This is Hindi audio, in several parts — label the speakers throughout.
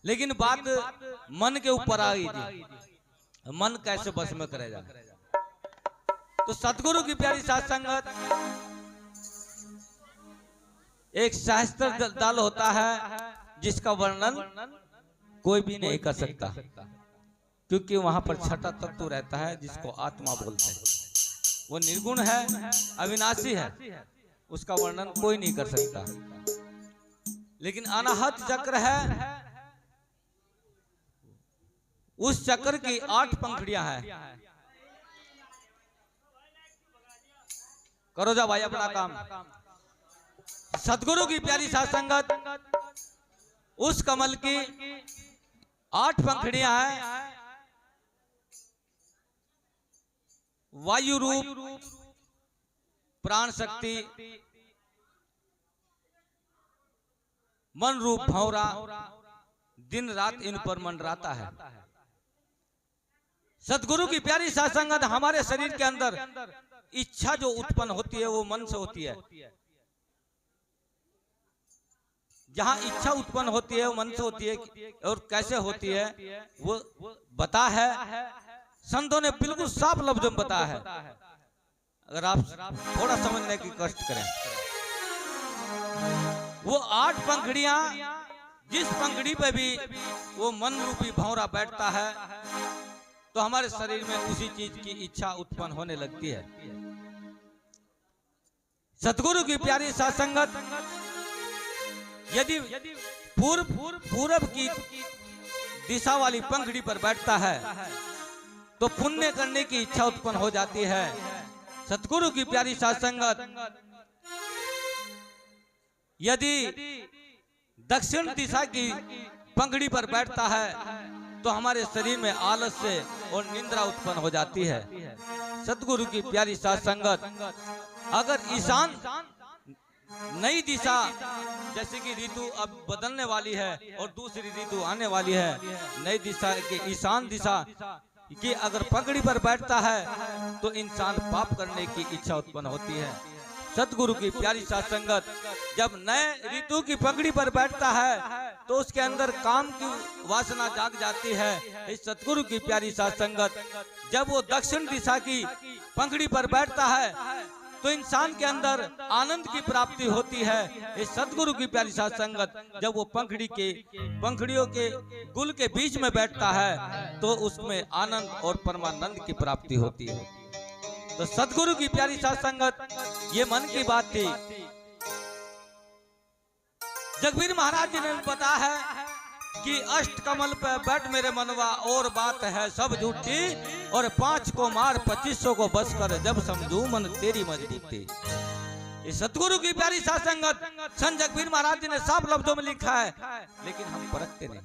Speaker 1: लेकिन बात मन के ऊपर आ गई थी, मन कैसे बस में करेगा। तो सतगुरु की प्यारी साथ संगत, एक सहस्त्र दल होता है जिसका वर्णन कोई भी नहीं कर सकता, क्योंकि वहां पर छठा तत्व रहता है जिसको आत्मा बोलते हैं। वो निर्गुण है, अविनाशी है, उसका वर्णन कोई नहीं कर सकता। लेकिन अनाहत चक्र है, उस चक्र की 8 पंखुड़ियां हैं। करो जा भाई अपना काम। सतगुरु की प्यारी साथ संगत, उस कमल की 8 पंखुड़ियां हैं। वायु रूप, प्राण शक्ति, मन रूप भंवरा, दिन रात इन पर मंडराता है। सतगुरु की प्यारी साथ संगत, हमारे शरीर के अंदर इच्छा जो उत्पन्न होती है वो मन से होती है। जहां इच्छा उत्पन्न होती है वो मन से होती है, और कैसे होती है वो बता है। संतों ने बिल्कुल साफ लफ्जों में बताया है, अगर आप थोड़ा समझने की कष्ट करें। वो 8 पंखुड़ियां, जिस पंखुड़ी पे भी वो मन रूपी भंवरा बैठता है तो हमारे शरीर में उसी चीज की इच्छा उत्पन्न होने लगती है। सतगुरु की प्यारी साथ संगत, यदि पूर्व की दिशा वाली पंखुड़ी पर बैठता है तो पुण्य करने की इच्छा उत्पन्न हो जाती है। सतगुरु की प्यारी साथ संगत, यदि दक्षिण दिशा की पंखुड़ी पर बैठता है तो हमारे शरीर में आलस्य और निंद्रा उत्पन्न हो जाती है। सतगुरु की प्यारी साथ संगत, अगर ईशान नई दिशा, जैसे कि ऋतु अब बदलने वाली है और दूसरी ऋतु आने वाली है, नई दिशा के ईशान दिशा कि अगर पंखुड़ी पर बैठता है तो इंसान पाप करने की इच्छा उत्पन्न होती है। सतगुरु की प्यारी साथ संगत, जब नए ऋतु की पंखुड़ी पर बैठता है तो उसके अंदर काम की वासना जाग जाती है। इस सतगुरु की प्यारी साथ संगत, जब वो दक्षिण दिशा की पंखुड़ी पर बैठता है तो इंसान के अंदर आनंद की प्राप्ति होती है। इस सतगुरु की प्यारी साथ संगत, जब वो पंखुड़ियों के गुल के बीच में बैठता है तो उसमें आनंद और परमानंद की प्राप्ति होती है। तो सतगुरु की प्यारी साथ संगत, ये मन की बात थी। जगबीर महाराज जी ने बताया है कि अष्ट कमल पे बैठ मेरे मनवा, और बात है सब झूठी, और 5 को मार 2500 को बस कर, जब समझू मन तेरी मजबूती। ये सतगुरु की प्यारी साथ संगत संत जगबीर महाराज जी ने साफ लफ्जों में लिखा है, लेकिन हम परखते नहीं।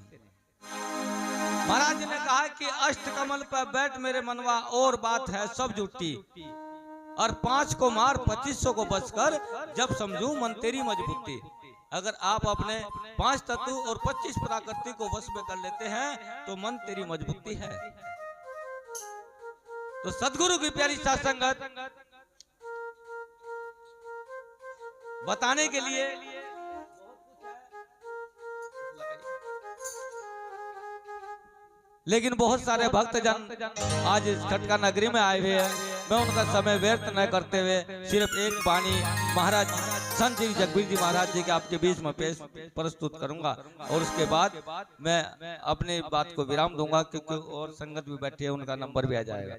Speaker 1: महाराज जी ने कहा कि अष्ट कमल पर बैठ मेरे मनवा, और बात है सब झूठी, और 5 को मार 2500 को बस कर, जब समझू मन तेरी मजबूती। अगर आप अपने 5 तत्व और 25 प्रकृति को वश में कर लेते हैं तो मन तेरी मजबूती है। तो सतगुरु की प्यारी साथ संगत बताने के लिए लेकिन बहुत सारे भक्तजन आज इस खटका नगरी में आए हुए हैं। मैं उनका समय व्यर्थ न करते हुए सिर्फ एक वाणी महाराज संत जी जगबीर जी महाराज जी के आपके बीच में पेश प्रस्तुत करूंगा, और उसके बाद मैं अपनी बात को विराम दूंगा, क्योंकि और संगत भी बैठी है, उनका नंबर भी आ जाएगा।